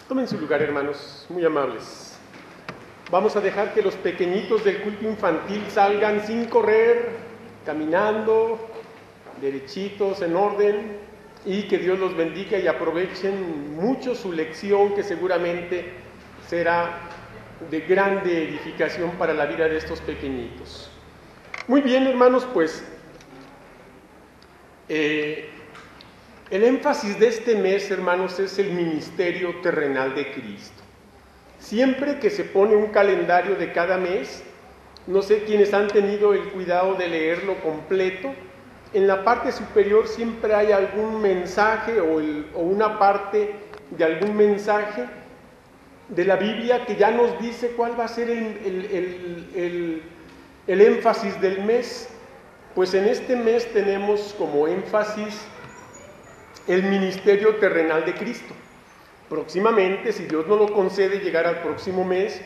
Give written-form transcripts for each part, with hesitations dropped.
Tomen su lugar, hermanos, muy amables. Vamos a dejar que los pequeñitos del culto infantil salgan sin correr, caminando, derechitos, en orden, y que Dios los bendiga y aprovechen mucho su lección, que seguramente será de grande edificación para la vida de estos pequeñitos. Muy bien, hermanos, pues el énfasis de este mes, hermanos, es el ministerio terrenal de Cristo. Siempre que se pone un calendario de cada mes, no sé quiénes han tenido el cuidado de leerlo completo, en la parte superior siempre hay algún mensaje o una parte de algún mensaje de la Biblia que ya nos dice cuál va a ser el énfasis del mes. Pues en este mes tenemos como énfasis el ministerio terrenal de Cristo. Próximamente, si Dios nos lo concede, llegar al próximo mes,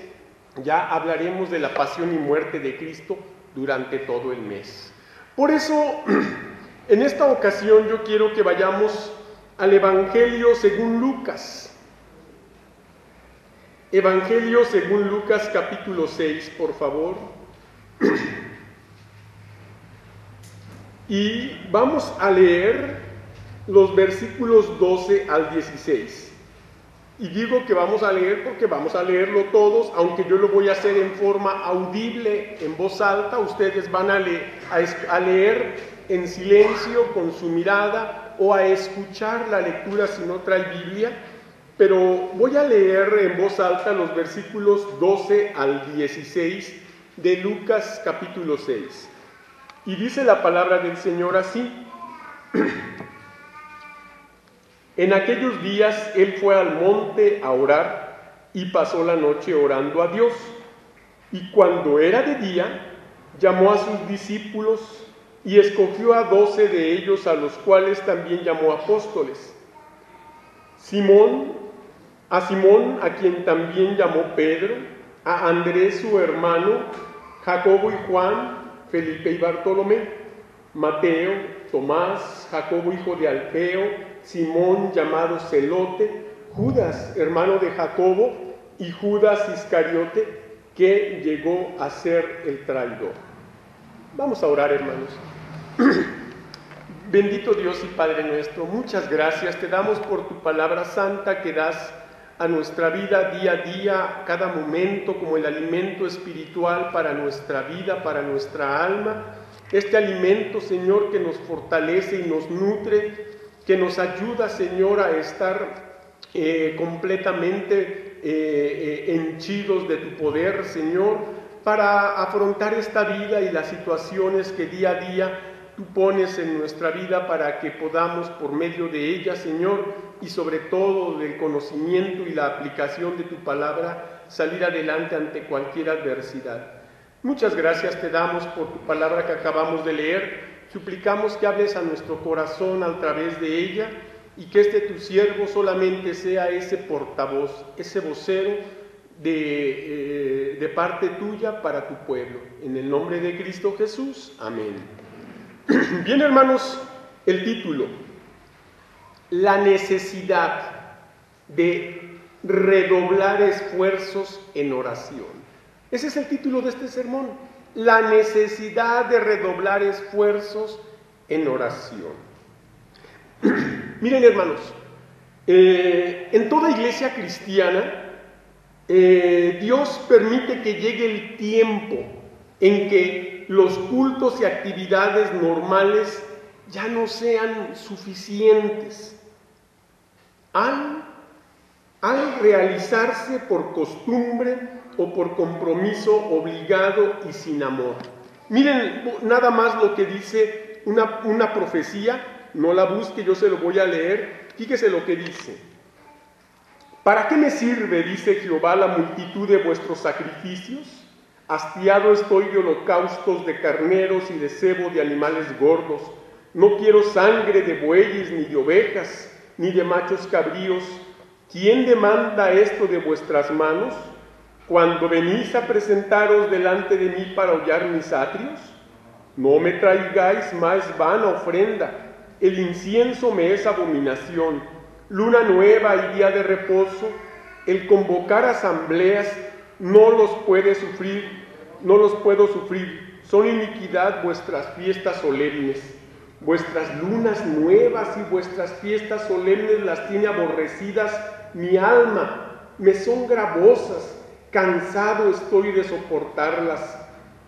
ya hablaremos de la pasión y muerte de Cristo durante todo el mes. Por eso, en esta ocasión yo quiero que vayamos al Evangelio según Lucas. Evangelio según Lucas capítulo 6, por favor. Y vamos a leer los versículos 12 al 16. Y digo que vamos a leer porque vamos a leerlo todos, aunque yo lo voy a hacer en forma audible, en voz alta. Ustedes van a leer en silencio, con su mirada, o a escuchar la lectura si no trae Biblia. Pero voy a leer en voz alta los versículos 12 al 16 de Lucas capítulo 6. Y dice la palabra del Señor así: En aquellos días él fue al monte a orar y pasó la noche orando a Dios. Y cuando era de día, llamó a sus discípulos y escogió a 12 de ellos, a los cuales también llamó apóstoles. A Simón, a quien también llamó Pedro, a Andrés su hermano, Jacobo y Juan, Felipe y Bartolomé, Mateo, Tomás, Jacobo hijo de Alfeo, Simón llamado Celote, Judas hermano de Jacobo y Judas Iscariote, que llegó a ser el traidor. Vamos a orar, hermanos. Bendito Dios y Padre nuestro, muchas gracias te damos por tu palabra santa que das a nuestra vida día a día, cada momento, como el alimento espiritual para nuestra vida, para nuestra alma. Este alimento, Señor, que nos fortalece y nos nutre, que nos ayuda, Señor, a estar completamente henchidos de tu poder, Señor, para afrontar esta vida y las situaciones que día a día tú pones en nuestra vida, para que podamos, por medio de ella, Señor, y sobre todo del conocimiento y la aplicación de tu palabra, salir adelante ante cualquier adversidad. Muchas gracias te damos por tu palabra que acabamos de leer. Suplicamos que hables a nuestro corazón a través de ella, y que tu siervo solamente sea ese portavoz, ese vocero de parte tuya para tu pueblo. En el nombre de Cristo Jesús. Amén. Bien, hermanos, el título: la necesidad de redoblar esfuerzos en oración. Ese es el título de este sermón: la necesidad de redoblar esfuerzos en oración. Miren, hermanos, en toda iglesia cristiana, Dios permite que llegue el tiempo en que los cultos y actividades normales ya no sean suficientes. Al realizarse por costumbre o por compromiso obligado y sin amor. Miren nada más lo que dice una profecía. No la busque, yo se lo voy a leer. Fíjese lo que dice: ¿para qué me sirve, dice Jehová, la multitud de vuestros sacrificios? Hastiado estoy de holocaustos de carneros y de cebo de animales gordos. No quiero sangre de bueyes, ni de ovejas, ni de machos cabríos. ¿Quién demanda esto de vuestras manos? Cuando venís a presentaros delante de mí para hollar mis atrios, no me traigáis más vana ofrenda. El incienso me es abominación. Luna nueva y día de reposo el convocar asambleas no los puedo sufrir. Son iniquidad vuestras fiestas solemnes. Vuestras lunas nuevas y vuestras fiestas solemnes las tiene aborrecidas mi alma. Me son gravosas, cansado estoy de soportarlas.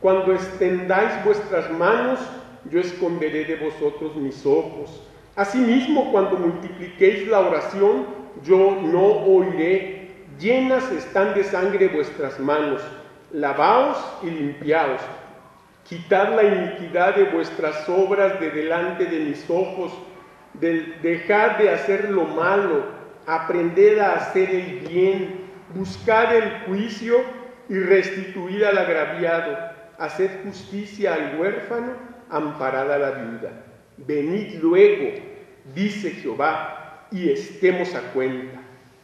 Cuando extendáis vuestras manos, yo esconderé de vosotros mis ojos. Asimismo, cuando multipliquéis la oración, yo no oiré. Llenas están de sangre vuestras manos. Lavaos y limpiaos. Quitad la iniquidad de vuestras obras de delante de mis ojos. Dejad de hacer lo malo. Aprended a hacer el bien. Buscad el juicio y restituid al agraviado. Haced justicia al huérfano, amparad a la viuda. Venid luego, dice Jehová, y estemos a cuenta.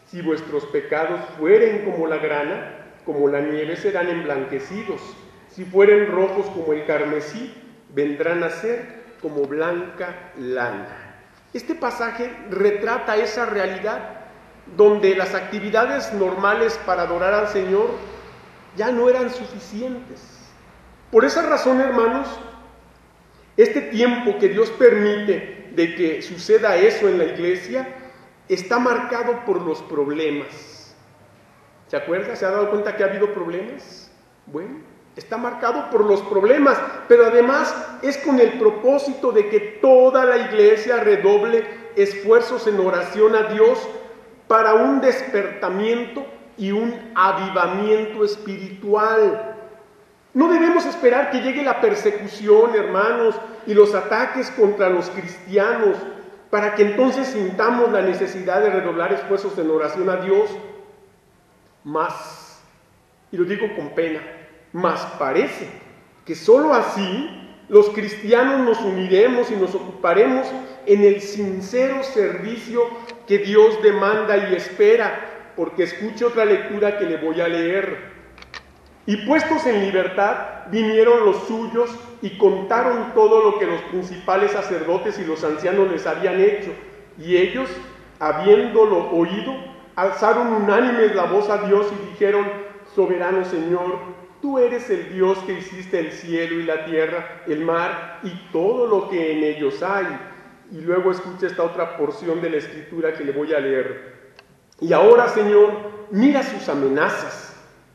Si vuestros pecados fueren como la grana, como la nieve serán emblanquecidos. Si fueren rojos como el carmesí, vendrán a ser como blanca lana. Este pasaje retrata esa realidad donde las actividades normales para adorar al Señor ya no eran suficientes. Por esa razón, hermanos, este tiempo que Dios permite de que suceda eso en la iglesia está marcado por los problemas. ¿Se acuerda? ¿Se ha dado cuenta que ha habido problemas? Bueno, está marcado por los problemas, pero además es con el propósito de que toda la iglesia redoble esfuerzos en oración a Dios para un despertamiento y un avivamiento espiritual. No debemos esperar que llegue la persecución, hermanos, y los ataques contra los cristianos, para que entonces sintamos la necesidad de redoblar esfuerzos en oración a Dios. Más, y lo digo con pena, más parece que sólo así los cristianos nos uniremos y nos ocuparemos en el sincero servicio que Dios demanda y espera, porque escuche otra lectura que le voy a leer. Y puestos en libertad, vinieron los suyos y contaron todo lo que los principales sacerdotes y los ancianos les habían hecho. Y ellos, habiéndolo oído, alzaron unánimes la voz a Dios y dijeron: soberano Señor, tú eres el Dios que hiciste el cielo y la tierra, el mar y todo lo que en ellos hay. Y luego escucha esta otra porción de la Escritura que le voy a leer. Y ahora, Señor, mira sus amenazas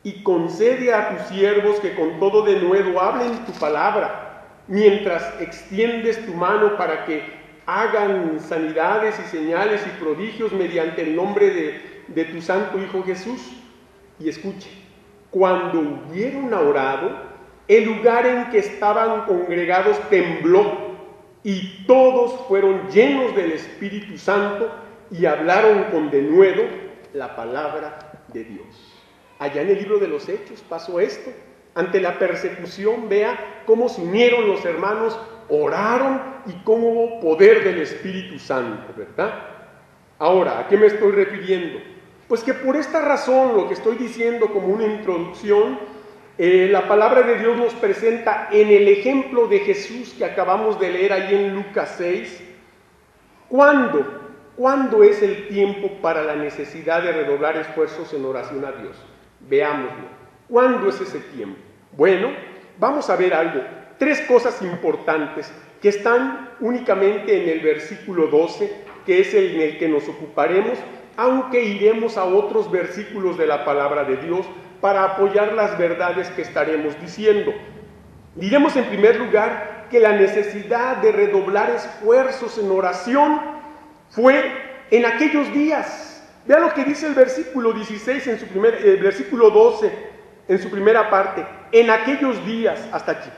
y concede a tus siervos que con todo denuedo hablen tu palabra, mientras extiendes tu mano para que hagan sanidades y señales y prodigios mediante el nombre de tu santo Hijo Jesús. Y escuche, cuando hubieron orado, el lugar en que estaban congregados tembló, y todos fueron llenos del Espíritu Santo y hablaron con denuedo la palabra de Dios. Allá en el libro de los Hechos pasó esto. Ante la persecución, vea cómo se unieron los hermanos, oraron y cómo hubo poder del Espíritu Santo, ¿verdad? Ahora, ¿a qué me estoy refiriendo? Pues que por esta razón, lo que estoy diciendo como una introducción, la palabra de Dios nos presenta en el ejemplo de Jesús que acabamos de leer ahí en Lucas 6, ¿cuándo es el tiempo para la necesidad de redoblar esfuerzos en oración a Dios? Veámoslo. ¿Cuándo es ese tiempo? Bueno, vamos a ver algo. 3 cosas importantes que están únicamente en el versículo 12, que es en el que nos ocuparemos, aunque iremos a otros versículos de la palabra de Dios para apoyar las verdades que estaremos diciendo. Diremos en primer lugar que la necesidad de redoblar esfuerzos en oración fue en aquellos días. Vea lo que dice el versículo 16, versículo 12, en su primera parte. En aquellos días, hasta aquí.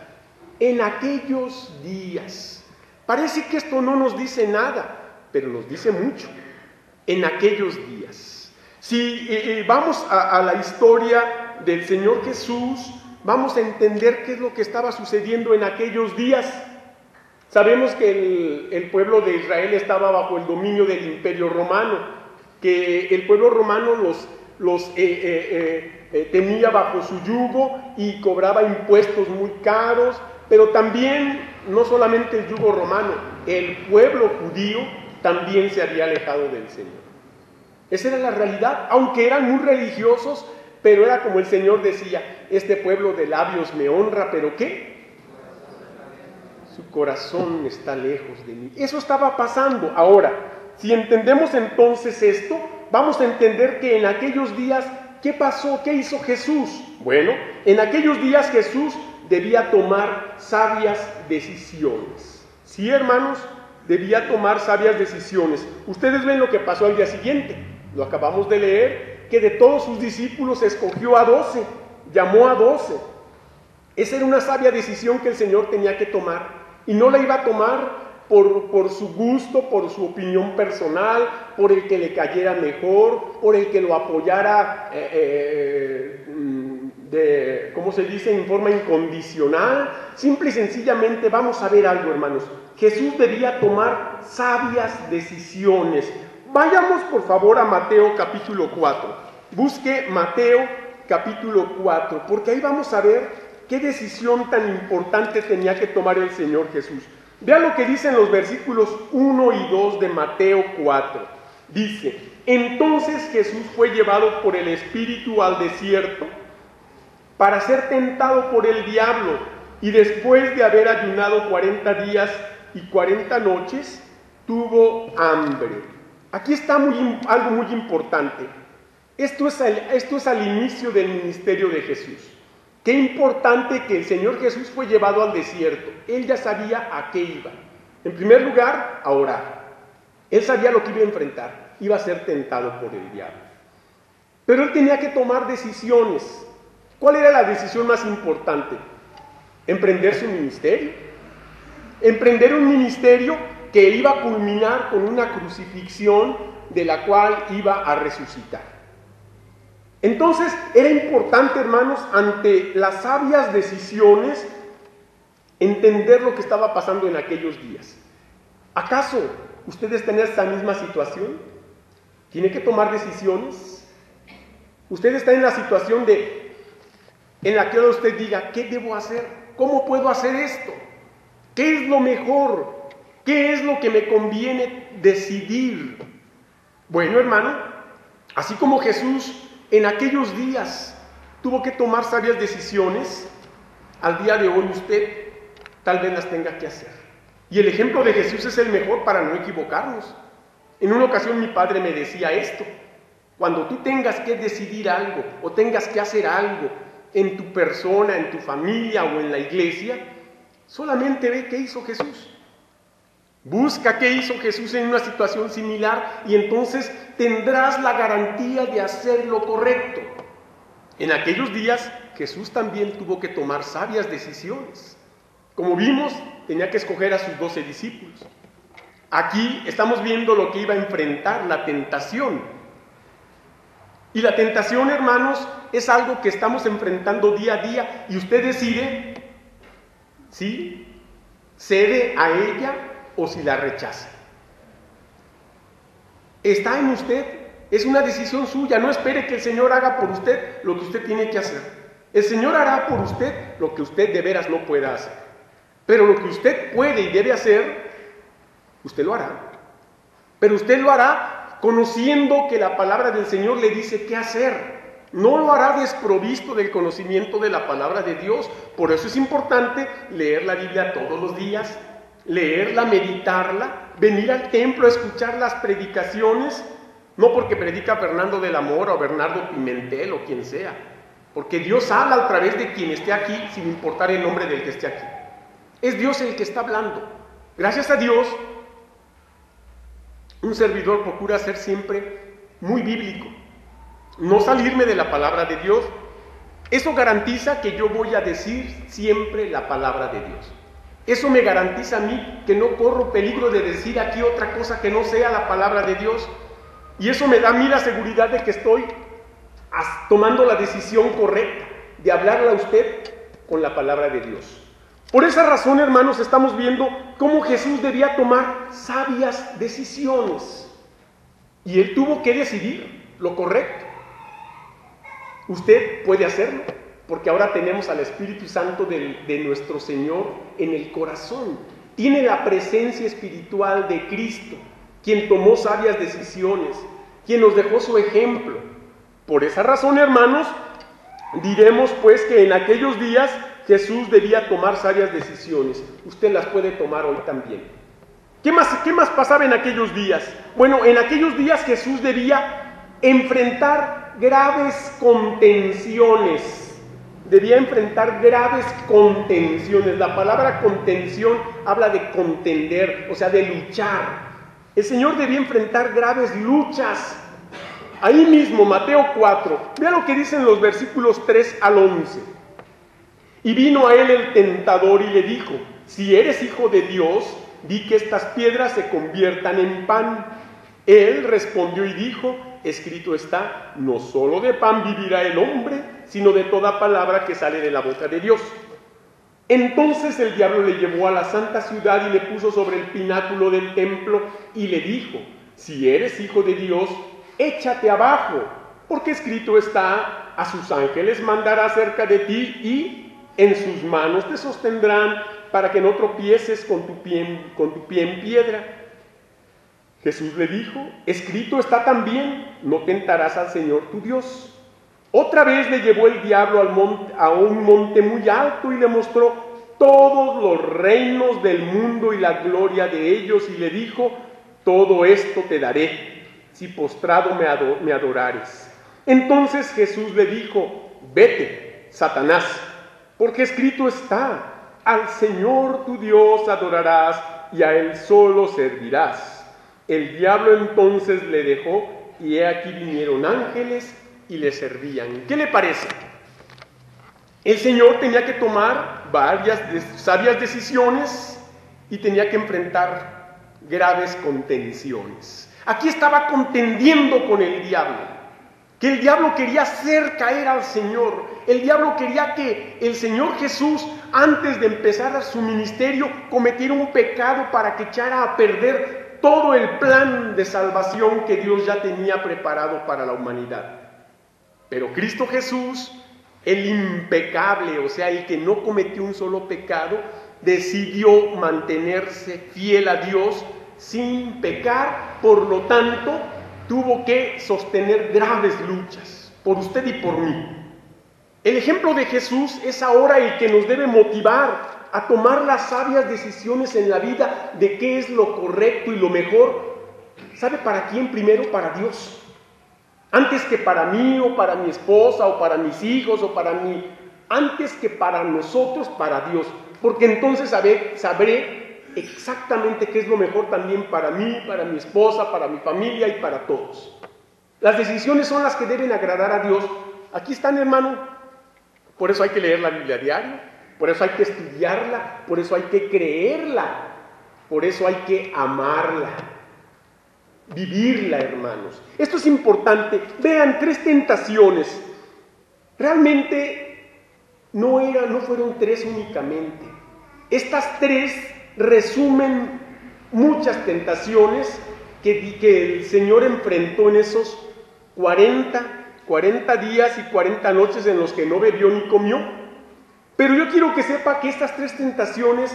En aquellos días. Parece que esto no nos dice nada, pero nos dice mucho. En aquellos días. Si vamos a la historia del Señor Jesús, vamos a entender qué es lo que estaba sucediendo en aquellos días. Sabemos que el pueblo de Israel estaba bajo el dominio del Imperio Romano, que el pueblo romano los tenía bajo su yugo y cobraba impuestos muy caros, pero también, no solamente el yugo romano, el pueblo judío también se había alejado del Señor. Esa era la realidad, aunque eran muy religiosos, pero era como el Señor decía, este pueblo de labios me honra, pero ¿qué? Su corazón está lejos de mí. Eso estaba pasando. Ahora, si entendemos entonces esto, vamos a entender que en aquellos días, ¿qué pasó? ¿Qué hizo Jesús? Bueno, en aquellos días Jesús debía tomar sabias decisiones. Sí, hermanos, debía tomar sabias decisiones. Ustedes ven lo que pasó al día siguiente. Lo acabamos de leer, que de todos sus discípulos escogió a 12, llamó a 12. Esa era una sabia decisión que el Señor tenía que tomar. Y no la iba a tomar por su gusto, por su opinión personal, por el que le cayera mejor, por el que lo apoyara, ¿cómo se dice?, en forma incondicional. Simple y sencillamente, vamos a ver algo, hermanos. Jesús debía tomar sabias decisiones. Vayamos, por favor, a Mateo capítulo 4. Busque Mateo capítulo 4, porque ahí vamos a ver qué decisión tan importante tenía que tomar el Señor Jesús. Vea lo que dicen los versículos 1 y 2 de Mateo 4. Dice, entonces Jesús fue llevado por el Espíritu al desierto para ser tentado por el diablo, y después de haber ayunado 40 días y 40 noches, tuvo hambre. Aquí está algo muy importante. Esto es al inicio del ministerio de Jesús. Qué importante que el Señor Jesús fue llevado al desierto. Él ya sabía a qué iba. En primer lugar, a orar. Él sabía lo que iba a enfrentar. Iba a ser tentado por el diablo. Pero él tenía que tomar decisiones. ¿Cuál era la decisión más importante? Emprender su ministerio. Emprender un ministerio que iba a culminar con una crucifixión de la cual iba a resucitar. Entonces, era importante, hermanos, ante las sabias decisiones, entender lo que estaba pasando en aquellos días. ¿Acaso ustedes tienen esta misma situación? ¿Tienen que tomar decisiones? Usted está en la situación en la que ahora usted diga, ¿qué debo hacer? ¿Cómo puedo hacer esto? ¿Qué es lo mejor? ¿Qué es lo que me conviene decidir? Bueno, hermano, así como Jesús en aquellos días tuvo que tomar sabias decisiones, al día de hoy usted tal vez las tenga que hacer. Y el ejemplo de Jesús es el mejor para no equivocarnos. En una ocasión mi padre me decía esto: cuando tú tengas que decidir algo o tengas que hacer algo en tu persona, en tu familia o en la iglesia, solamente ve qué hizo Jesús. Busca qué hizo Jesús en una situación similar y entonces tendrás la garantía de hacer lo correcto. En aquellos días Jesús también tuvo que tomar sabias decisiones. Como vimos, tenía que escoger a sus 12 discípulos. Aquí estamos viendo lo que iba a enfrentar, la tentación. Y la tentación, hermanos, es algo que estamos enfrentando día a día y usted decide si cede a ella o si la rechaza. Está en usted, es una decisión suya. No espere que el Señor haga por usted lo que usted tiene que hacer. El Señor hará por usted lo que usted de veras no pueda hacer. Pero lo que usted puede y debe hacer, usted lo hará. Pero usted lo hará conociendo que la palabra del Señor le dice qué hacer. No lo hará desprovisto del conocimiento de la palabra de Dios. Por eso es importante leer la Biblia todos los días, leerla, meditarla, venir al templo a escuchar las predicaciones, no porque predica Fernando de la Mora o Bernardo Pimentel o quien sea, porque Dios habla a través de quien esté aquí, sin importar el nombre del que esté aquí. Es Dios el que está hablando. Gracias a Dios, un servidor procura ser siempre muy bíblico, no salirme de la palabra de Dios. Eso garantiza que yo voy a decir siempre la palabra de Dios. Eso me garantiza a mí que no corro peligro de decir aquí otra cosa que no sea la palabra de Dios. Y eso me da a mí la seguridad de que estoy tomando la decisión correcta de hablarle a usted con la palabra de Dios. Por esa razón, hermanos, estamos viendo cómo Jesús debía tomar sabias decisiones. Y Él tuvo que decidir lo correcto. Usted puede hacerlo, porque ahora tenemos al Espíritu Santo de nuestro Señor en el corazón. Tiene la presencia espiritual de Cristo, quien tomó sabias decisiones, quien nos dejó su ejemplo. Por esa razón, hermanos, diremos pues que en aquellos días Jesús debía tomar sabias decisiones. Usted las puede tomar hoy también. ¿Qué más pasaba en aquellos días? Bueno, en aquellos días Jesús debía enfrentar graves contenciones. Debía enfrentar graves contenciones. La palabra contención habla de contender, o sea, de luchar. El Señor debía enfrentar graves luchas. Ahí mismo, Mateo 4, vea lo que dicen los versículos 3 al 11. Y vino a él el tentador y le dijo: si eres hijo de Dios, di que estas piedras se conviertan en pan. Él respondió y dijo: escrito está, no solo de pan vivirá el hombre, sino de toda palabra que sale de la boca de Dios. Entonces el diablo le llevó a la santa ciudad y le puso sobre el pináculo del templo y le dijo: si eres hijo de Dios, échate abajo, porque escrito está, a sus ángeles mandará cerca de ti y en sus manos te sostendrán para que no tropieces con tu pie en piedra. Jesús le dijo: escrito está también, no tentarás al Señor tu Dios. Otra vez le llevó el diablo a un monte muy alto y le mostró todos los reinos del mundo y la gloria de ellos, y le dijo: todo esto te daré, si postrado me adorares. Entonces Jesús le dijo: vete, Satanás, porque escrito está, al Señor tu Dios adorarás y a Él solo servirás. El diablo entonces le dejó y he aquí vinieron ángeles y le servían. ¿Qué le parece? El Señor tenía que tomar varias sabias decisiones y tenía que enfrentar graves contenciones. Aquí estaba contendiendo con el diablo, que el diablo quería hacer caer al Señor. El diablo quería que el Señor Jesús, antes de empezar su ministerio, cometiera un pecado para que echara a perder todo el plan de salvación que Dios ya tenía preparado para la humanidad. Pero Cristo Jesús, el impecable, o sea, el que no cometió un solo pecado, decidió mantenerse fiel a Dios sin pecar. Por lo tanto, tuvo que sostener graves luchas por usted y por mí. El ejemplo de Jesús es ahora el que nos debe motivar a tomar las sabias decisiones en la vida de qué es lo correcto y lo mejor. ¿Sabe para quién? Primero para Dios. Antes que para mí o para mi esposa o para mis hijos o para mí. Antes que para nosotros, para Dios. Porque entonces sabré exactamente qué es lo mejor también para mí, para mi esposa, para mi familia y para todos. Las decisiones son las que deben agradar a Dios. Aquí están, hermano. Por eso hay que leer la Biblia diario. Por eso hay que estudiarla, por eso hay que creerla, por eso hay que amarla, vivirla, hermanos. Esto es importante. Vean, 3 tentaciones. Realmente no fueron 3 únicamente. Estas 3 resumen muchas tentaciones que el Señor enfrentó en esos 40 días y 40 noches en los que no bebió ni comió. Pero yo quiero que sepa que estas 3 tentaciones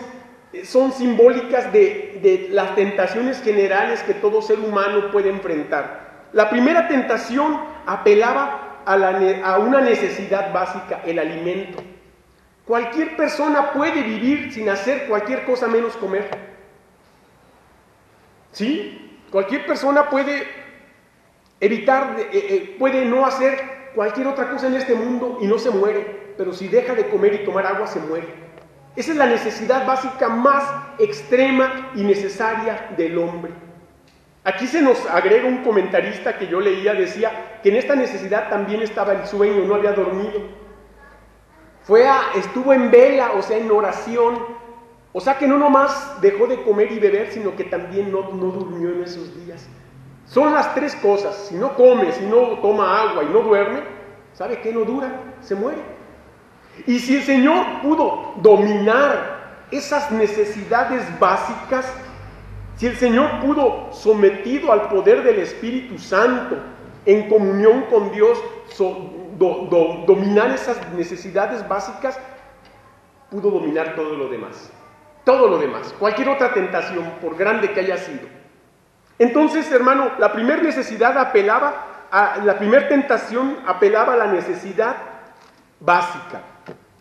son simbólicas de las tentaciones generales que todo ser humano puede enfrentar. La primera tentación apelaba a una necesidad básica, el alimento. Cualquier persona puede vivir sin hacer cualquier cosa menos comer. ¿Sí? Cualquier persona puede puede no hacer cualquier otra cosa en este mundo y no se muere. Pero si deja de comer y tomar agua, se muere. Esa es la necesidad básica más extrema y necesaria del hombre. Aquí se nos agrega un comentarista que yo leía, decía que en esta necesidad también estaba el sueño, no había dormido. Estuvo en vela, o sea, en oración. O sea que no nomás dejó de comer y beber, sino que también no durmió en esos días. Son las 3 cosas. Si no come, si no toma agua y no duerme, ¿sabe qué? No dura, se muere. Y si el Señor pudo dominar esas necesidades básicas, si el Señor pudo, sometido al poder del Espíritu Santo, en comunión con Dios, dominar esas necesidades básicas, pudo dominar todo lo demás. Todo lo demás, cualquier otra tentación, por grande que haya sido. Entonces, hermano, la primera necesidad la primera tentación apelaba a la necesidad básica.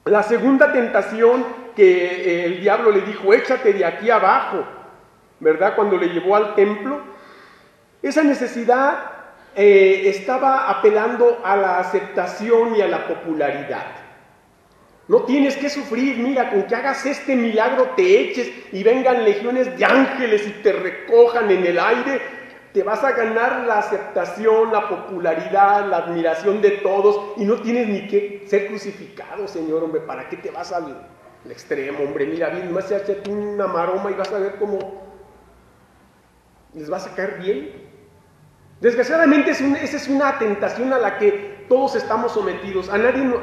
La segunda tentación que el diablo le dijo, échate de aquí abajo, ¿verdad? Cuando le llevó al templo, esa necesidad estaba apelando a la aceptación y a la popularidad. No tienes que sufrir, mira, con que hagas este milagro te eches y vengan legiones de ángeles y te recojan en el aire, te vas a ganar la aceptación, la popularidad, la admiración de todos y no tienes ni que ser crucificado, Señor, hombre, ¿para qué te vas al extremo, hombre? Mira, bien, más échate una maroma y vas a ver cómo les vas a caer bien. Desgraciadamente esa es una tentación a la que todos estamos sometidos.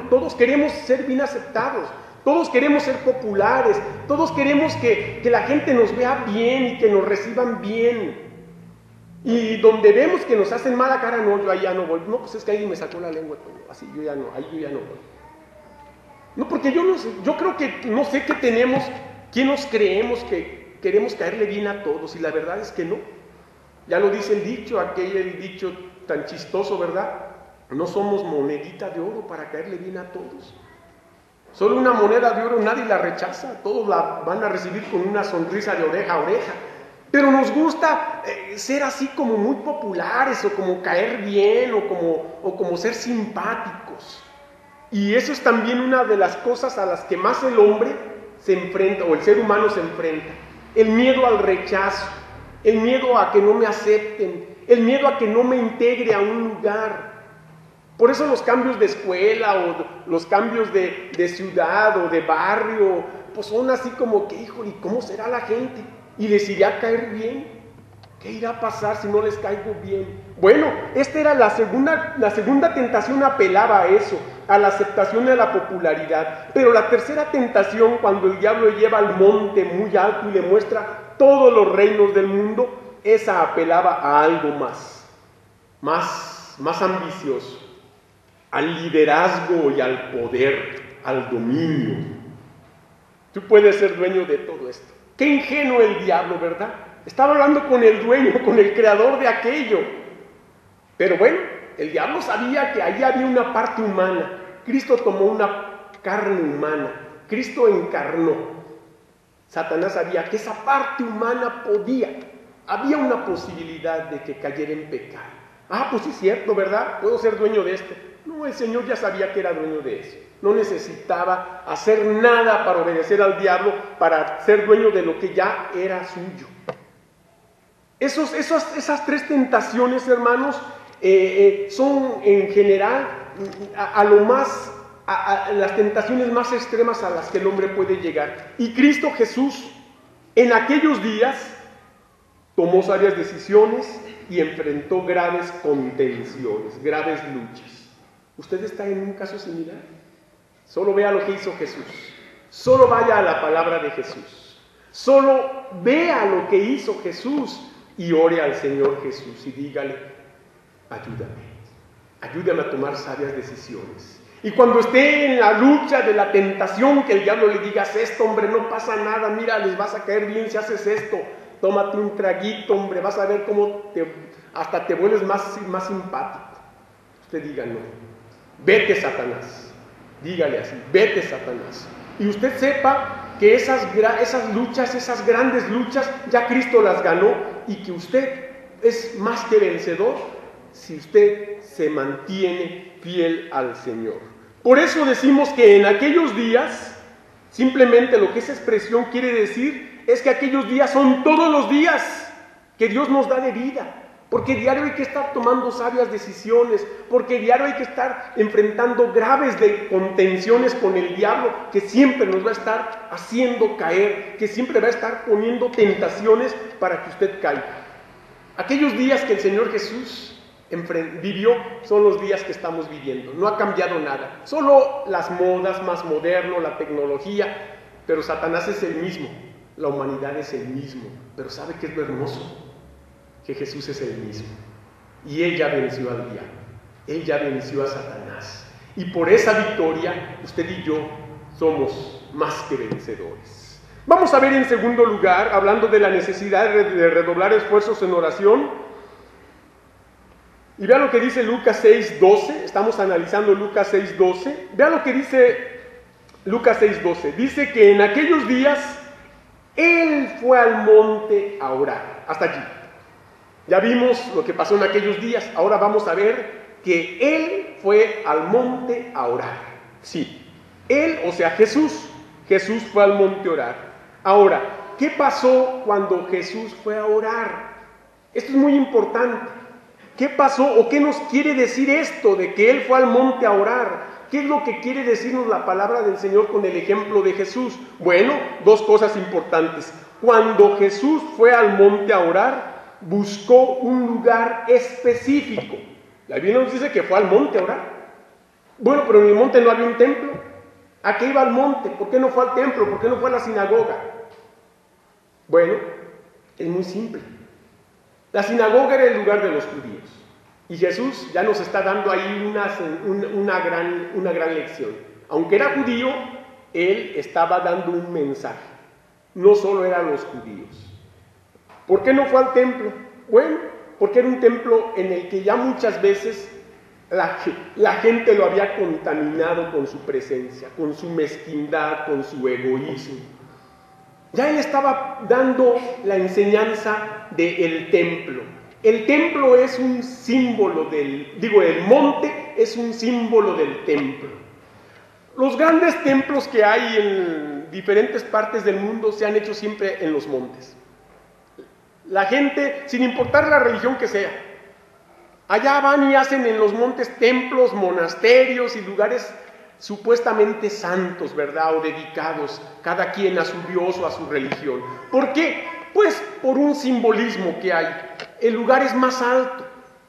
Todos queremos ser bien aceptados, todos queremos ser populares, todos queremos que la gente nos vea bien y que nos reciban bien. Y donde vemos que nos hacen mala cara, no, yo ahí ya no voy. No, pues es que ahí me sacó la lengua, así yo ya no, ahí yo ya no voy. No, porque yo no sé, yo creo que no sé qué tenemos, quién nos creemos que queremos caerle bien a todos, y la verdad es que no. Ya lo dice el dicho, aquel dicho tan chistoso, ¿verdad? No somos monedita de oro para caerle bien a todos. Solo una moneda de oro nadie la rechaza, todos la van a recibir con una sonrisa de oreja a oreja. Pero nos gusta ser así como muy populares, o como caer bien, o como ser simpáticos. Y eso es también una de las cosas a las que más el hombre se enfrenta, o el ser humano se enfrenta. El miedo al rechazo, el miedo a que no me acepten, el miedo a que no me integre a un lugar. Por eso los cambios de escuela o los cambios de ciudad o de barrio, pues son así como que, híjole, ¿cómo será la gente? ¿Y les irá a caer bien? ¿Qué irá a pasar si no les caigo bien? Bueno, esta era la segunda tentación, apelaba a eso, a la aceptación y a la popularidad. Pero la tercera tentación, cuando el diablo lleva al monte muy alto y le muestra todos los reinos del mundo, esa apelaba a algo más ambicioso, al liderazgo y al poder, al dominio. Tú puedes ser dueño de todo esto. Qué ingenuo el diablo, ¿verdad? Estaba hablando con el dueño, con el creador de aquello. Pero bueno, el diablo sabía que ahí había una parte humana. Cristo tomó una carne humana, Cristo encarnó. Satanás sabía que esa parte humana había una posibilidad de que cayera en pecado. Ah, pues sí es cierto, ¿verdad? Puedo ser dueño de esto. No, el Señor ya sabía que era dueño de eso. No necesitaba hacer nada para obedecer al diablo, para ser dueño de lo que ya era suyo. Esas tres tentaciones, hermanos, son en general las tentaciones más extremas a las que el hombre puede llegar. Y Cristo Jesús, en aquellos días, tomó sabias decisiones y enfrentó graves contenciones, graves luchas. ¿Usted está en un caso similar? Solo vea lo que hizo Jesús. Solo vaya a la palabra de Jesús. Solo vea lo que hizo Jesús y ore al Señor Jesús y dígale, ayúdame a tomar sabias decisiones. Y cuando esté en la lucha de la tentación, que el diablo le diga, haz esto, hombre, no pasa nada, mira, les vas a caer bien si haces esto, tómate un traguito, hombre, vas a ver cómo hasta te vuelves más simpático. Usted diga, no, vete, Satanás. Dígale así, vete, Satanás. Y usted sepa que esas luchas, esas grandes luchas, ya Cristo las ganó y que usted es más que vencedor si usted se mantiene fiel al Señor. Por eso decimos que en aquellos días, simplemente lo que esa expresión quiere decir es que aquellos días son todos los días que Dios nos da de vida. Porque diario hay que estar tomando sabias decisiones, porque diario hay que estar enfrentando graves contenciones con el diablo, que siempre nos va a estar haciendo caer, que siempre va a estar poniendo tentaciones para que usted caiga. Aquellos días que el Señor Jesús vivió son los días que estamos viviendo. No ha cambiado nada, solo las modas más moderno, la tecnología, pero Satanás es el mismo, la humanidad es el mismo. Pero ¿sabe qué es lo hermoso? Que Jesús es el mismo. Y Él ya venció al diablo. Él ya venció a Satanás. Y por esa victoria, usted y yo somos más que vencedores. Vamos a ver en segundo lugar, hablando de la necesidad de redoblar esfuerzos en oración, y vea lo que dice Lucas 6:12, estamos analizando Lucas 6:12, vea lo que dice Lucas 6:12, dice que en aquellos días Él fue al monte a orar, hasta allí. Ya vimos lo que pasó en aquellos días, ahora vamos a ver que Él fue al monte a orar. Sí, Él, o sea Jesús fue al monte a orar. Ahora, ¿qué pasó cuando Jesús fue a orar? Esto es muy importante. ¿Qué pasó o qué nos quiere decir esto de que Él fue al monte a orar? ¿Qué es lo que quiere decirnos la palabra del Señor con el ejemplo de Jesús? Bueno, dos cosas importantes. Cuando Jesús fue al monte a orar, buscó un lugar específico. La Biblia nos dice que fue al monte a orar. Bueno, pero en el monte no había un templo. ¿A qué iba al monte? ¿Por qué no fue al templo? ¿Por qué no fue a la sinagoga? Bueno, es muy simple. La sinagoga era el lugar de los judíos. Y Jesús ya nos está dando ahí una gran lección. Aunque era judío, Él estaba dando un mensaje. No solo eran los judíos. ¿Por qué no fue al templo? Bueno, porque era un templo en el que ya muchas veces la gente lo había contaminado con su presencia, con su mezquindad, con su egoísmo. Ya Él estaba dando la enseñanza del templo. El templo es un símbolo el monte es un símbolo del templo. Los grandes templos que hay en diferentes partes del mundo se han hecho siempre en los montes. La gente, sin importar la religión que sea, allá van y hacen en los montes templos, monasterios y lugares supuestamente santos, ¿verdad? O dedicados, cada quien a su Dios o a su religión. ¿Por qué? Pues por un simbolismo que hay. El lugar es más alto,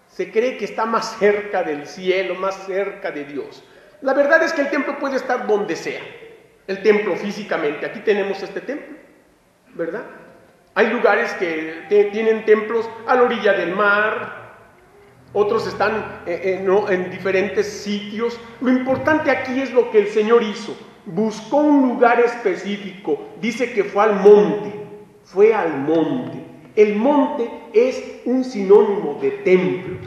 se cree que está más cerca del cielo, más cerca de Dios. La verdad es que el templo puede estar donde sea. El templo físicamente, aquí tenemos este templo, ¿verdad? Hay lugares que tienen templos a la orilla del mar, otros están en diferentes sitios. Lo importante aquí es lo que el Señor hizo. Buscó un lugar específico. Dice que fue al monte. Fue al monte. El monte es un sinónimo de templo.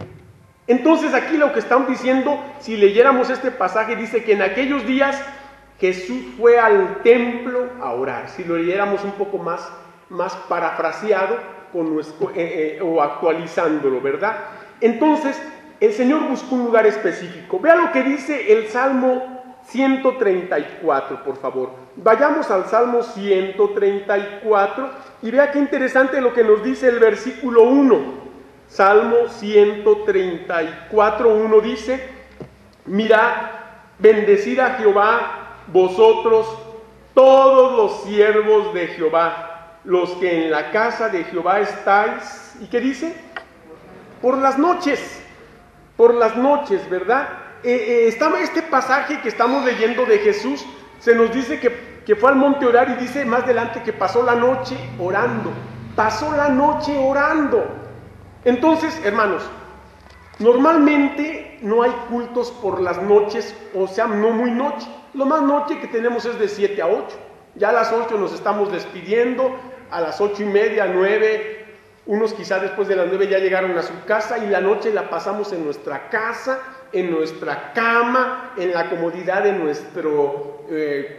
Entonces aquí lo que están diciendo, si leyéramos este pasaje, dice que en aquellos días Jesús fue al templo a orar. Si lo leyéramos un poco más parafraseado o actualizándolo, ¿verdad? Entonces, el Señor buscó un lugar específico. Vea lo que dice el Salmo 134, por favor. Vayamos al Salmo 134 y vea qué interesante lo que nos dice el versículo 1. Salmo 134, 1 dice: mirad, bendecid a Jehová, vosotros, todos los siervos de Jehová, los que en la casa de Jehová estáis. ¿Y qué dice? Por las noches, ¿verdad? Estaba este pasaje que estamos leyendo de Jesús, se nos dice que fue al monte a orar y dice más adelante que pasó la noche orando. Pasó la noche orando. Entonces, hermanos, normalmente no hay cultos por las noches, o sea, no muy noche. Lo más noche que tenemos es de 7 a 8. Ya a las 8 nos estamos despidiendo, a las 8:30, 9, unos quizá después de las 9 ya llegaron a su casa y la noche la pasamos en nuestra casa, en nuestra cama, en la comodidad de nuestro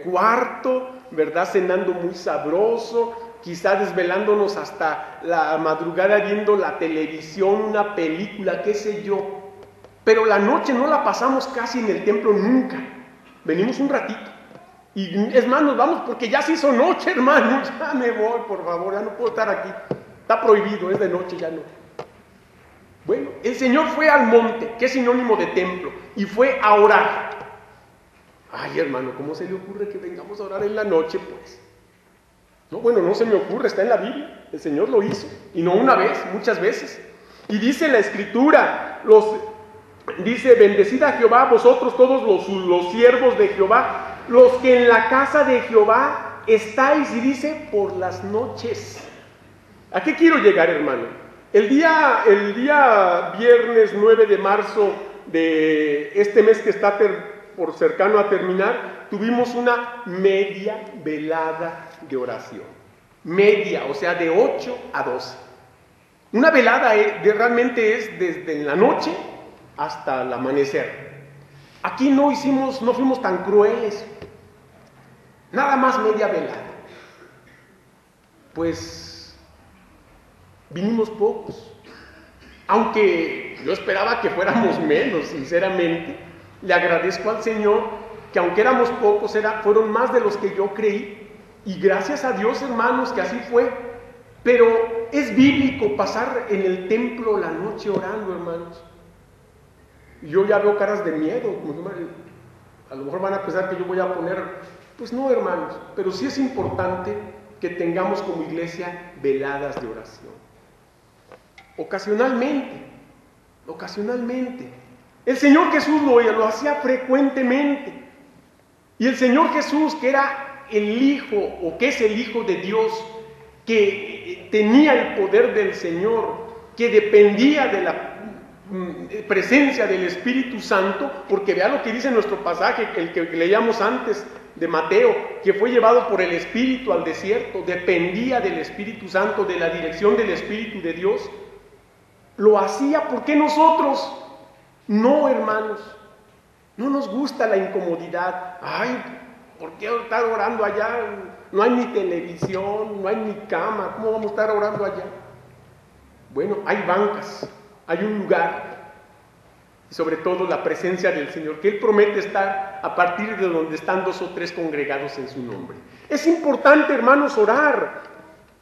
cuarto, ¿verdad? Cenando muy sabroso, quizá desvelándonos hasta la madrugada viendo la televisión, una película, qué sé yo. Pero la noche no la pasamos casi en el templo nunca. Venimos un ratito. Y es más, nos vamos porque ya se hizo noche, hermano. Ya me voy, por favor, ya no puedo estar aquí. Está prohibido, es de noche, ya no. Bueno, el Señor fue al monte, que es sinónimo de templo, y fue a orar. Ay, hermano, ¿cómo se le ocurre que vengamos a orar en la noche, pues? No, bueno, no se me ocurre, está en la Biblia. El Señor lo hizo, y no una vez, muchas veces. Y dice la Escritura, dice: bendecid a Jehová, vosotros todos los siervos de Jehová, los que en la casa de Jehová estáis, y dice, por las noches. ¿A qué quiero llegar, hermano? El día viernes 9 de marzo de este mes que está por cercano a terminar, tuvimos una media velada de oración. Media, o sea, de 8 a 12. Una velada realmente es desde la noche hasta el amanecer. Aquí no fuimos tan crueles. Nada más media velada. Pues vinimos pocos. Aunque yo esperaba que fuéramos menos, sinceramente. Le agradezco al Señor que aunque éramos pocos, fueron más de los que yo creí. Y gracias a Dios, hermanos, que así fue. Pero es bíblico pasar en el templo la noche orando, hermanos. Yo ya veo caras de miedo. A lo mejor van a pensar que yo voy a poner... Pues no, hermanos, pero sí es importante que tengamos como iglesia veladas de oración. Ocasionalmente. El Señor Jesús lo hacía frecuentemente. Y el Señor Jesús, que era el Hijo, o que es el Hijo de Dios, que tenía el poder del Señor, que dependía de la presencia del Espíritu Santo, porque vea lo que dice nuestro pasaje, el que leíamos antes de Mateo, que fue llevado por el Espíritu al desierto, dependía del Espíritu Santo, de la dirección del Espíritu de Dios. Lo hacía. ¿Por qué nosotros? No, hermanos, no nos gusta la incomodidad. Ay, ¿por qué estar orando allá? No hay ni televisión, no hay ni cama, ¿cómo vamos a estar orando allá? Bueno, hay bancas, hay un lugar, y sobre todo la presencia del Señor, que Él promete estar a partir de donde están 2 o 3 congregados en su nombre. Es importante, hermanos, orar.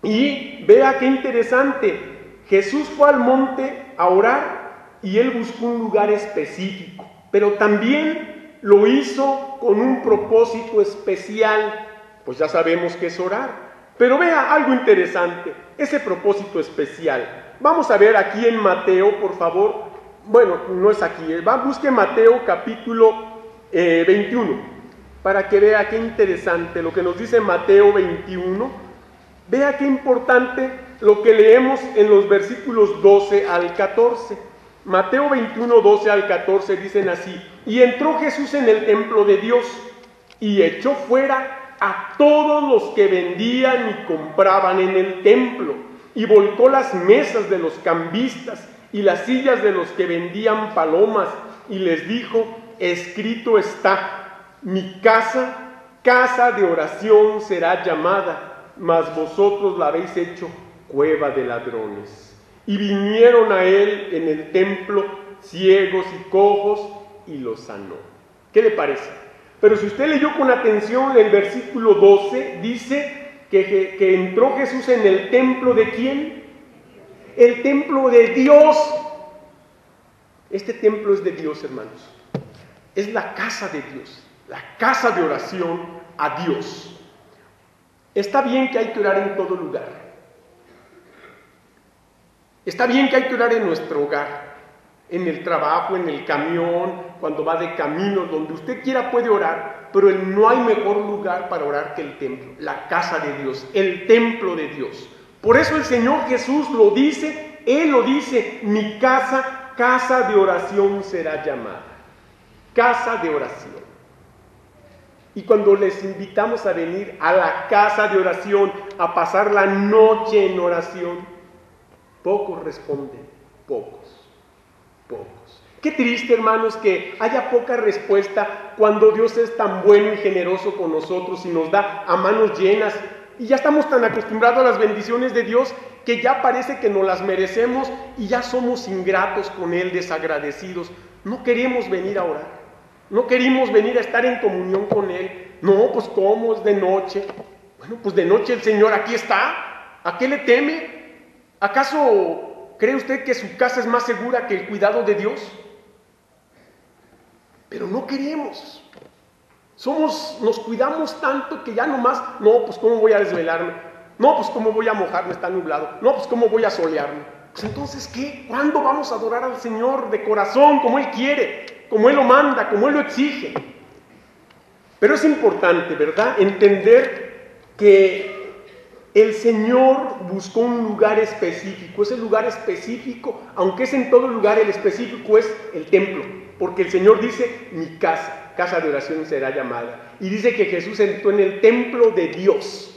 Y vea qué interesante, Jesús fue al monte a orar y Él buscó un lugar específico, pero también lo hizo con un propósito especial. Pues ya sabemos que es orar, pero vea algo interesante, ese propósito especial. Vamos a ver aquí en Mateo, por favor. Bueno, no es aquí, busque Mateo capítulo 21, para que vea qué interesante lo que nos dice Mateo 21. Vea qué importante lo que leemos en los versículos 12 al 14. Mateo 21, 12 al 14 dicen así: y entró Jesús en el templo de Dios y echó fuera a todos los que vendían y compraban en el templo, y volcó las mesas de los cambistas y las sillas de los que vendían palomas, y les dijo: escrito está, mi casa, casa de oración será llamada, mas vosotros la habéis hecho cueva de ladrones. Y vinieron a él en el templo ciegos y cojos, y los sanó. ¿Qué le parece? Pero si usted leyó con atención el versículo 12, dice que entró Jesús en el templo ¿de quién? El templo de Dios. Este templo es de Dios, hermanos. Es la casa de Dios, la casa de oración a Dios. Está bien que hay que orar en todo lugar. Está bien que hay que orar en nuestro hogar, en el trabajo, en el camión, cuando va de camino, donde usted quiera puede orar, pero no hay mejor lugar para orar que el templo, la casa de Dios, el templo de Dios. Por eso el Señor Jesús lo dice, Él lo dice: mi casa, casa de oración será llamada. Casa de oración. Y cuando les invitamos a venir a la casa de oración, a pasar la noche en oración, pocos responden, pocos. Qué triste, hermanos, que haya poca respuesta cuando Dios es tan bueno y generoso con nosotros y nos da a manos llenas. Y ya estamos tan acostumbrados a las bendiciones de Dios que ya parece que nos las merecemos y ya somos ingratos con Él, desagradecidos. No queremos venir a orar, no queremos venir a estar en comunión con Él. No, pues ¿cómo? Es de noche. Bueno, pues de noche el Señor aquí está. ¿A qué le teme? ¿Acaso cree usted que su casa es más segura que el cuidado de Dios? Pero no queremos. Nos cuidamos tanto que ya nomás, no, pues ¿cómo voy a desvelarme? No, pues ¿cómo voy a mojarme? Está nublado. No, pues ¿cómo voy a solearme? Pues entonces, ¿qué? ¿Cuándo vamos a adorar al Señor de corazón, como Él quiere, como Él lo manda, como Él lo exige? Pero es importante, ¿verdad?, entender que el Señor buscó un lugar específico. Ese lugar específico, aunque es en todo lugar, el específico es el templo, porque el Señor dice: mi casa, casa de oración será llamada. Y dice que Jesús entró en el templo de Dios.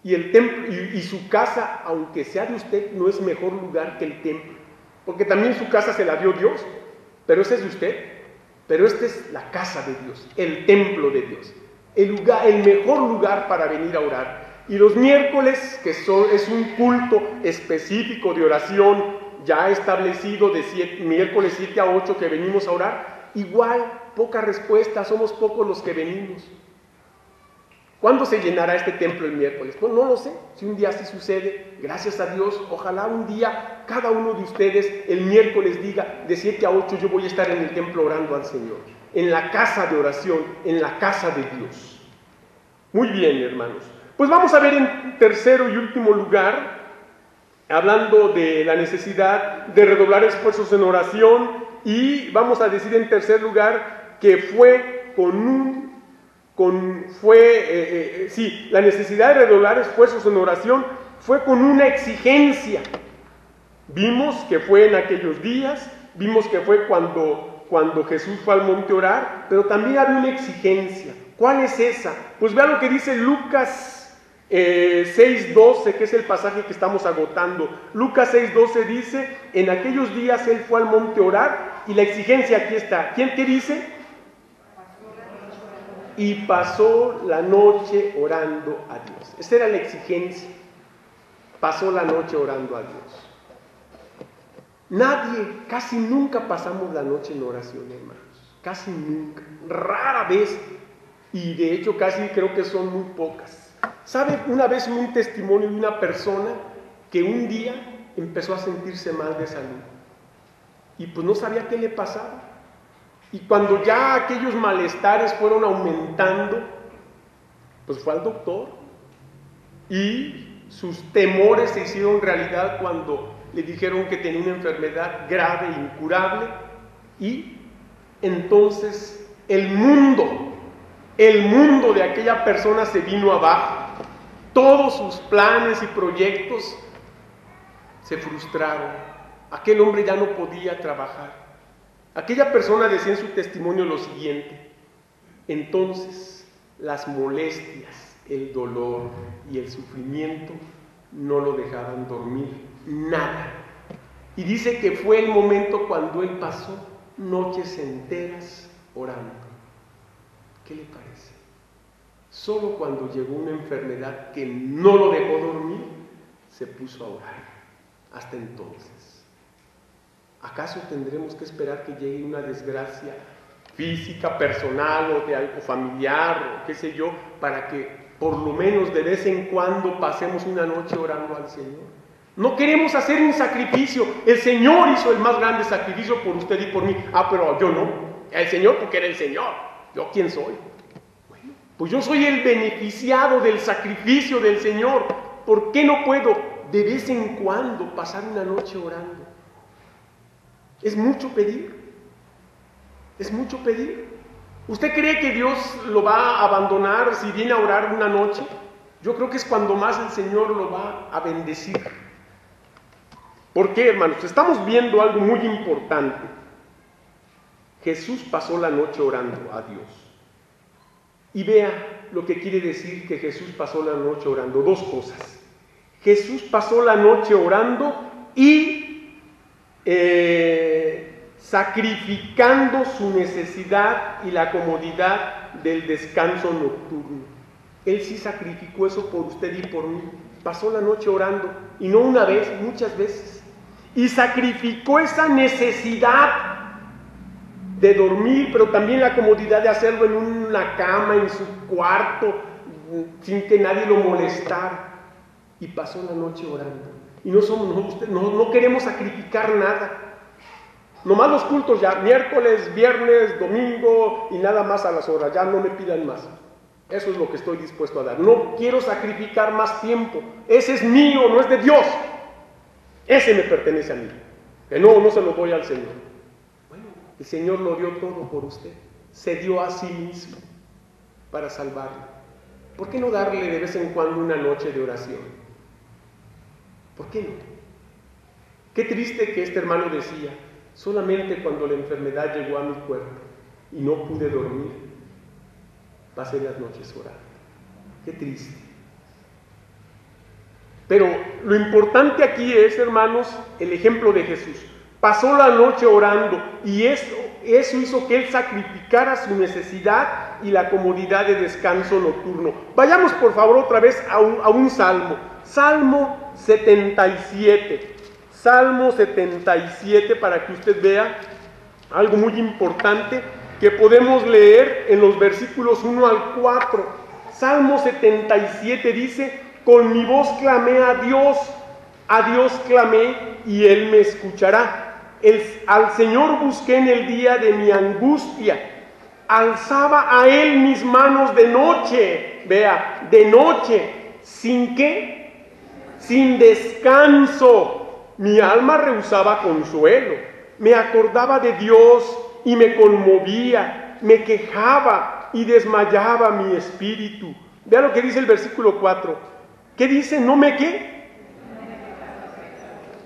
Y el templo y su casa, aunque sea de usted, no es mejor lugar que el templo, porque también su casa se la dio Dios, pero esa es de usted. Pero esta es la casa de Dios, el templo de Dios, el mejor lugar para venir a orar. Y los miércoles, es un culto específico de oración ya establecido de miércoles 7 a 8 que venimos a orar, igual, poca respuesta, somos pocos los que venimos. ¿Cuándo se llenará este templo el miércoles? Pues no lo sé, si un día así sucede, gracias a Dios, ojalá un día cada uno de ustedes el miércoles diga, de 7 a 8 yo voy a estar en el templo orando al Señor, en la casa de oración, en la casa de Dios. Muy bien, hermanos. Pues vamos a ver en tercero y último lugar, hablando de la necesidad de redoblar esfuerzos en oración, y vamos a decir en tercer lugar que fue la necesidad de redoblar esfuerzos en oración fue con una exigencia. Vimos que fue en aquellos días, vimos que fue cuando Jesús fue al monte a orar, pero también había una exigencia. ¿Cuál es esa? Pues vean lo que dice Lucas 6:12, que es el pasaje que estamos agotando. Lucas 6:12 dice, en aquellos días él fue al monte a orar, y la exigencia aquí está. ¿Qué dice? Y pasó la noche orando a Dios. Esa era la exigencia. Pasó la noche orando a Dios. Nadie, casi nunca pasamos la noche en oración, hermanos. Casi nunca. Rara vez. Y de hecho casi creo que son muy pocas. ¿Sabe? Una vez un testimonio de una persona que un día empezó a sentirse mal de salud. Y pues no sabía qué le pasaba. Y cuando ya aquellos malestares fueron aumentando, pues fue al doctor. Y sus temores se hicieron realidad cuando le dijeron que tenía una enfermedad grave e incurable. Y entonces el mundo de aquella persona se vino abajo. Todos sus planes y proyectos se frustraron. Aquel hombre ya no podía trabajar. Aquella persona decía en su testimonio lo siguiente: entonces las molestias, el dolor y el sufrimiento no lo dejaban dormir, nada. Y dice que fue el momento cuando él pasó noches enteras orando. ¿Qué le parece? Solo cuando llegó una enfermedad que no lo dejó dormir, se puso a orar. Hasta entonces. ¿Acaso tendremos que esperar que llegue una desgracia física, personal o de algo familiar o qué sé yo, para que por lo menos de vez en cuando pasemos una noche orando al Señor? No queremos hacer un sacrificio. El Señor hizo el más grande sacrificio por usted y por mí. Pero yo no. El Señor, porque era el Señor. ¿Yo quién soy? Bueno, pues yo soy el beneficiado del sacrificio del Señor. ¿Por qué no puedo de vez en cuando pasar una noche orando? ¿Es mucho pedir? ¿Es mucho pedir? ¿Usted cree que Dios lo va a abandonar si viene a orar una noche? Yo creo que es cuando más el Señor lo va a bendecir. ¿Por qué, hermanos? Estamos viendo algo muy importante. Jesús pasó la noche orando a Dios. Y vea lo que quiere decir que Jesús pasó la noche orando. Dos cosas. Jesús pasó la noche orando y sacrificando su necesidad y la comodidad del descanso nocturno. Él sí sacrificó eso por usted y por mí. Pasó la noche orando, y no una vez, muchas veces. Y sacrificó esa necesidad de dormir, pero también la comodidad de hacerlo en una cama, en su cuarto, sin que nadie lo molestara. Y pasó la noche orando. Y no queremos sacrificar nada. Nomás los cultos ya, miércoles, viernes, domingo y nada más a las horas. Ya no me pidan más. Eso es lo que estoy dispuesto a dar. No quiero sacrificar más tiempo. Ese es mío, no es de Dios. Ese me pertenece a mí. Que no se lo doy al Señor. Bueno, el Señor lo dio todo por usted. Se dio a sí mismo para salvarlo. ¿Por qué no darle de vez en cuando una noche de oración? ¿Por qué no? Qué triste que este hermano decía: solamente cuando la enfermedad llegó a mi cuerpo y no pude dormir, pasé las noches orando. Qué triste. Pero lo importante aquí es, hermanos, el ejemplo de Jesús. Pasó la noche orando y eso hizo que él sacrificara su necesidad y la comodidad de descanso nocturno. Vayamos por favor otra vez a un salmo. Salmo 77. Salmo 77, para que usted vea algo muy importante que podemos leer en los versículos 1 al 4. Salmo 77 dice: con mi voz clamé a Dios clamé y Él me escuchará. Al Señor busqué en el día de mi angustia, alzaba a Él mis manos de noche, vea, de noche, ¿sin qué? Sin descanso, mi alma rehusaba consuelo, me acordaba de Dios y me conmovía, me quejaba y desmayaba mi espíritu. Vea lo que dice el versículo 4, ¿qué dice? ¿No me qué?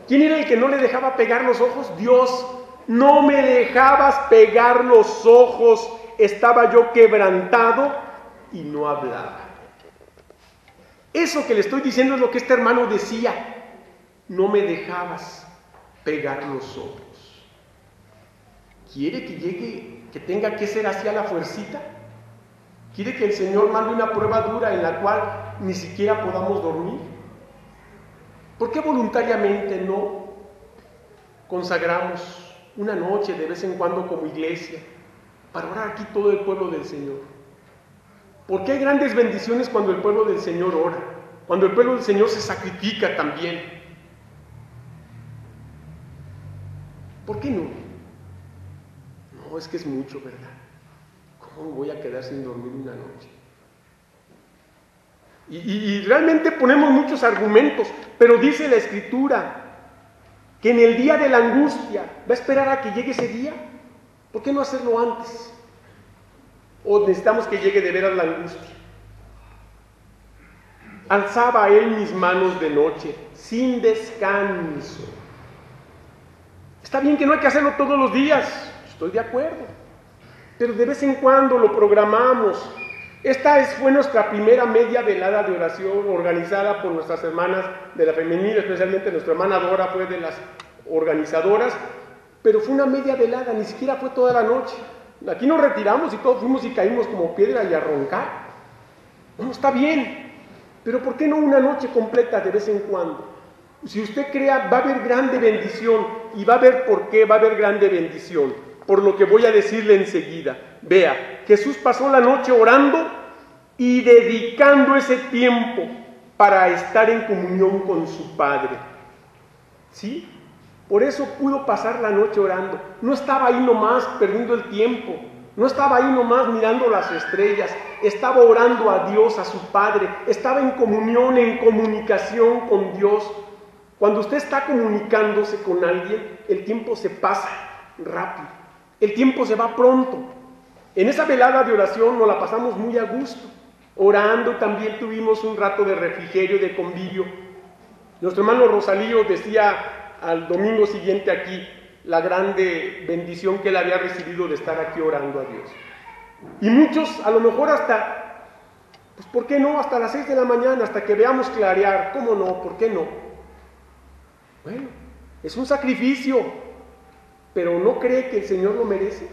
¿Quién era el que no le dejaba pegar los ojos? Dios. No me dejabas pegar los ojos, estaba yo quebrantado y no hablaba. Eso que le estoy diciendo es lo que este hermano decía: no me dejabas pegar los ojos. ¿Quiere que llegue, que tenga que ser así a la fuercita? ¿Quiere que el Señor mande una prueba dura en la cual ni siquiera podamos dormir? ¿Por qué voluntariamente no consagramos una noche de vez en cuando como iglesia para orar aquí todo el pueblo del Señor? Porque hay grandes bendiciones cuando el pueblo del Señor ora, cuando el pueblo del Señor se sacrifica también. ¿Por qué no? No, es que es mucho, ¿verdad? ¿Cómo voy a quedar sin dormir una noche? Y realmente ponemos muchos argumentos, pero dice la Escritura que en el día de la angustia, ¿va a esperar a que llegue ese día? ¿Por qué no hacerlo antes? ¿O necesitamos que llegue de veras la angustia? Alzaba a Él mis manos de noche, sin descanso. Está bien que no hay que hacerlo todos los días, estoy de acuerdo, pero de vez en cuando lo programamos. Esta fue nuestra primera media velada de oración organizada por nuestras hermanas de la femenil, especialmente nuestra hermana Dora fue de las organizadoras, pero fue una media velada, ni siquiera fue toda la noche. Aquí nos retiramos y todos fuimos y caímos como piedra y a roncar. No, está bien, pero ¿por qué no una noche completa de vez en cuando? Si usted crea, va a haber grande bendición, y va a ver por qué va a haber grande bendición, por lo que voy a decirle enseguida. Vea, Jesús pasó la noche orando y dedicando ese tiempo para estar en comunión con su Padre. ¿Sí? Por eso pudo pasar la noche orando. No estaba ahí nomás perdiendo el tiempo, no estaba ahí nomás mirando las estrellas, estaba orando a Dios, a su Padre, estaba en comunión, en comunicación con Dios. Cuando usted está comunicándose con alguien, el tiempo se pasa rápido, el tiempo se va pronto. En esa velada de oración nos la pasamos muy a gusto, orando. También tuvimos un rato de refrigerio, de convivio. Nuestro hermano Rosalío decía al domingo siguiente aquí la grande bendición que él había recibido de estar aquí orando a Dios. Y muchos, a lo mejor hasta, pues ¿por qué no? Hasta las 6 de la mañana, hasta que veamos clarear. ¿Cómo no? ¿Por qué no? Bueno, es un sacrificio, pero ¿no cree que el Señor lo merece?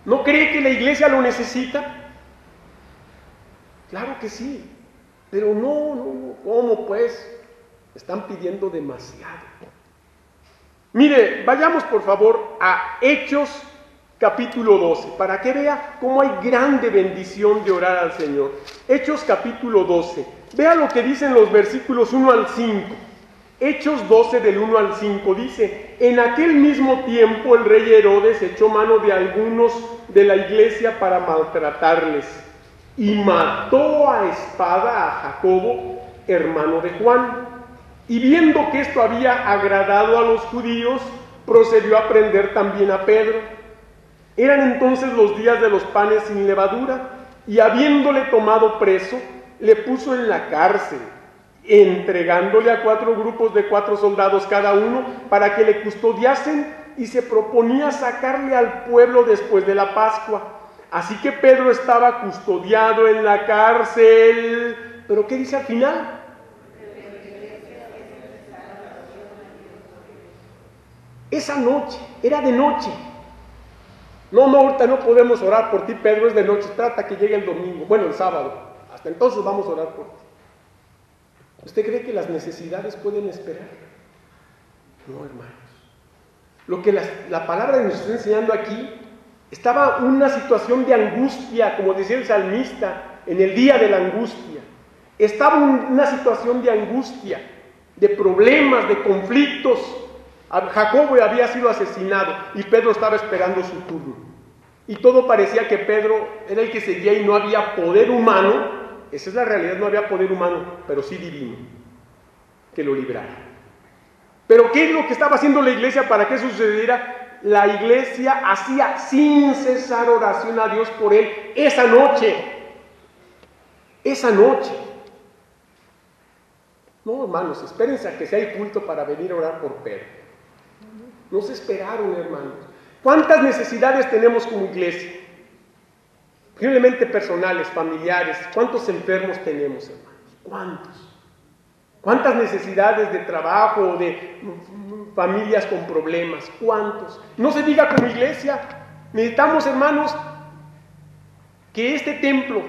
¿No cree que la iglesia lo necesita? Claro que sí, pero no, ¿cómo pues? Están pidiendo demasiado. Mire, vayamos por favor a Hechos capítulo 12, para que vea cómo hay grande bendición de orar al Señor. Hechos capítulo 12, vea lo que dicen los versículos 1 al 5. Hechos 12 del 1 al 5 dice: en aquel mismo tiempo el rey Herodes echó mano de algunos de la iglesia para maltratarles, y mató a espada a Jacobo, hermano de Juan. Y viendo que esto había agradado a los judíos, procedió a prender también a Pedro. Eran entonces los días de los panes sin levadura, y habiéndole tomado preso, le puso en la cárcel, entregándole a 4 grupos de 4 soldados cada uno para que le custodiasen, y se proponía sacarle al pueblo después de la Pascua. Así que Pedro estaba custodiado en la cárcel. ¿Pero qué dice al final? Esa noche, era de noche. No, ahorita no podemos orar por ti, Pedro, es de noche, trata que llegue el domingo, bueno, el sábado. Hasta entonces vamos a orar por ti. ¿Usted cree que las necesidades pueden esperar? No, hermanos. Lo que la palabra nos está enseñando aquí, estaba una situación de angustia, como decía el salmista, en el día de la angustia. Estaba una situación de angustia, de problemas, de conflictos. Jacobo había sido asesinado y Pedro estaba esperando su turno. Y todo parecía que Pedro era el que seguía y no había poder humano. Esa es la realidad, no había poder humano, pero sí divino, que lo librara. Pero ¿qué es lo que estaba haciendo la iglesia para que eso sucediera? La iglesia hacía sin cesar oración a Dios por él esa noche. Esa noche. No, hermanos, espérense a que sea el culto para venir a orar por Pedro. No se esperaron, hermanos. ¿Cuántas necesidades tenemos como iglesia? Posiblemente personales, familiares. ¿Cuántos enfermos tenemos, hermanos? ¿Cuántos? ¿Cuántas necesidades de trabajo, de familias con problemas? ¿Cuántos? No se diga como iglesia. Necesitamos, hermanos, que este templo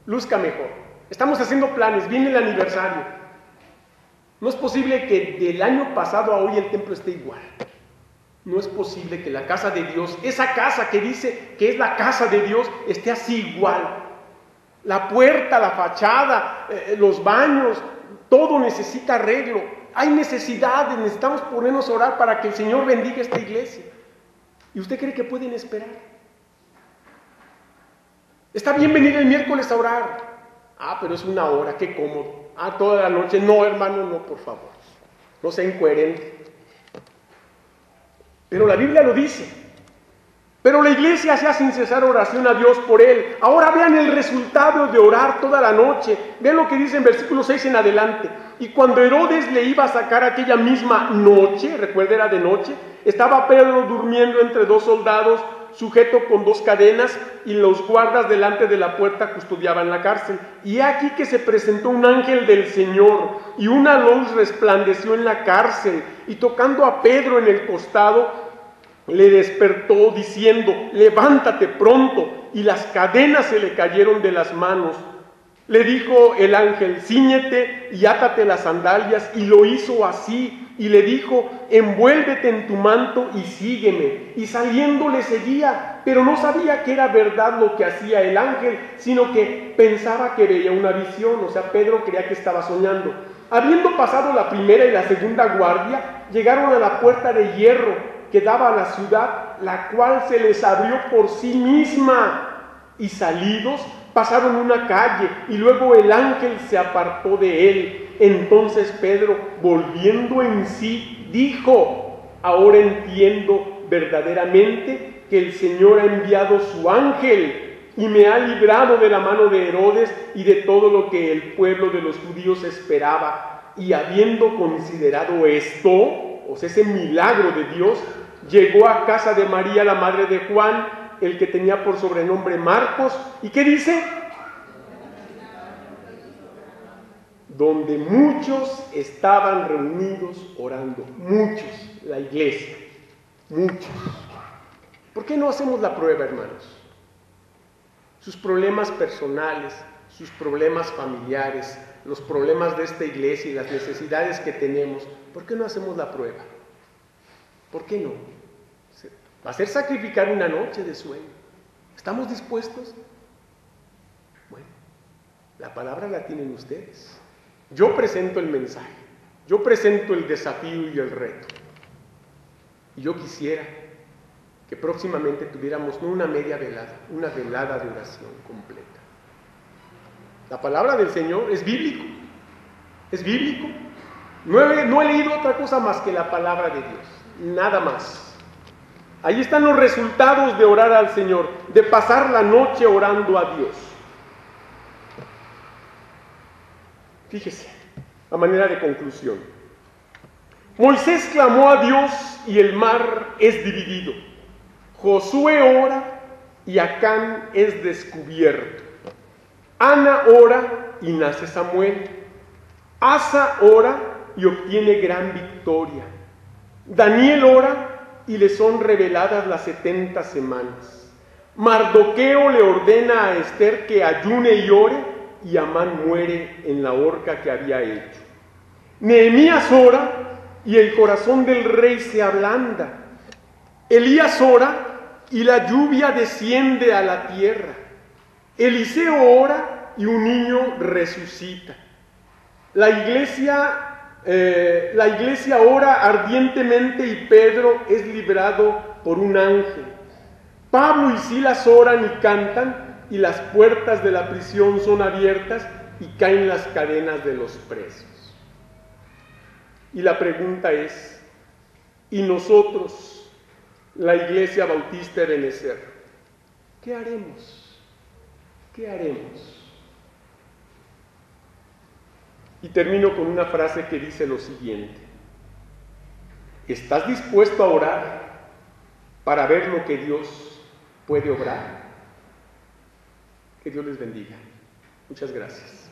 luzca mejor. Estamos haciendo planes, viene el aniversario. No es posible que del año pasado a hoy el templo esté igual. No es posible que la casa de Dios, esa casa que dice que es la casa de Dios, esté así igual. La puerta, la fachada, los baños, todo necesita arreglo. Hay necesidades, necesitamos ponernos a orar para que el Señor bendiga esta iglesia. ¿Y usted cree que pueden esperar? Está bien venir el miércoles a orar. Pero es una hora, qué cómodo. Toda la noche. No, hermano, no, por favor. No sea incoherente. Pero la Biblia lo dice. Pero la iglesia hacía sin cesar oración a Dios por él. Ahora vean el resultado de orar toda la noche. Vean lo que dice en versículo 6 en adelante. Y cuando Herodes le iba a sacar aquella misma noche, recuerda era de noche, estaba Pedro durmiendo entre dos soldados, sujeto con dos cadenas, y los guardas delante de la puerta custodiaban la cárcel. Y he aquí que se presentó un ángel del Señor, y una luz resplandeció en la cárcel, y tocando a Pedro en el costado, le despertó diciendo: levántate pronto, y las cadenas se le cayeron de las manos. Le dijo el ángel: cíñete y átate las sandalias, y lo hizo así. Y le dijo: envuélvete en tu manto y sígueme. Y saliendo le seguía, pero no sabía que era verdad lo que hacía el ángel, sino que pensaba que veía una visión. O sea, Pedro creía que estaba soñando. Habiendo pasado la primera y la segunda guardia, llegaron a la puerta de hierro que daba a la ciudad, la cual se les abrió por sí misma. Y salidos, pasaron una calle, y luego el ángel se apartó de él. Entonces Pedro, volviendo en sí, dijo: ahora entiendo verdaderamente que el Señor ha enviado su ángel y me ha librado de la mano de Herodes y de todo lo que el pueblo de los judíos esperaba. Y habiendo considerado esto, o sea, ese milagro de Dios, llegó a casa de María, la madre de Juan, el que tenía por sobrenombre Marcos. ¿Y qué dice? Donde muchos estaban reunidos orando. Muchos, la iglesia. Muchos. ¿Por qué no hacemos la prueba, hermanos? Sus problemas personales, sus problemas familiares, los problemas de esta iglesia y las necesidades que tenemos, ¿por qué no hacemos la prueba? ¿Por qué no? Va a ser sacrificar una noche de sueño. ¿Estamos dispuestos? Bueno, la palabra la tienen ustedes. Yo presento el mensaje, yo presento el desafío y el reto. Y yo quisiera que próximamente tuviéramos no una media velada, una velada de oración completa. La palabra del Señor es bíblico, es bíblico. No he leído otra cosa más que la palabra de Dios, nada más. Ahí están los resultados de orar al Señor, de pasar la noche orando a Dios. Fíjese, a manera de conclusión. Moisés clamó a Dios y el mar es dividido. Josué ora y Acán es descubierto. Ana ora y nace Samuel. Asa ora y obtiene gran victoria. Daniel ora y le son reveladas las 70 semanas. Mardoqueo le ordena a Esther que ayune y ore, y Amán muere en la horca que había hecho. Nehemías ora y el corazón del rey se ablanda. Elías ora y la lluvia desciende a la tierra. Eliseo ora y un niño resucita. La iglesia ora ardientemente y Pedro es librado por un ángel. Pablo y Silas oran y cantan, y las puertas de la prisión son abiertas y caen las cadenas de los presos. Y la pregunta es, ¿y nosotros, la Iglesia Bautista de Benecer, qué haremos? ¿Qué haremos? Y termino con una frase que dice lo siguiente: ¿estás dispuesto a orar para ver lo que Dios puede obrar? Que Dios les bendiga. Muchas gracias.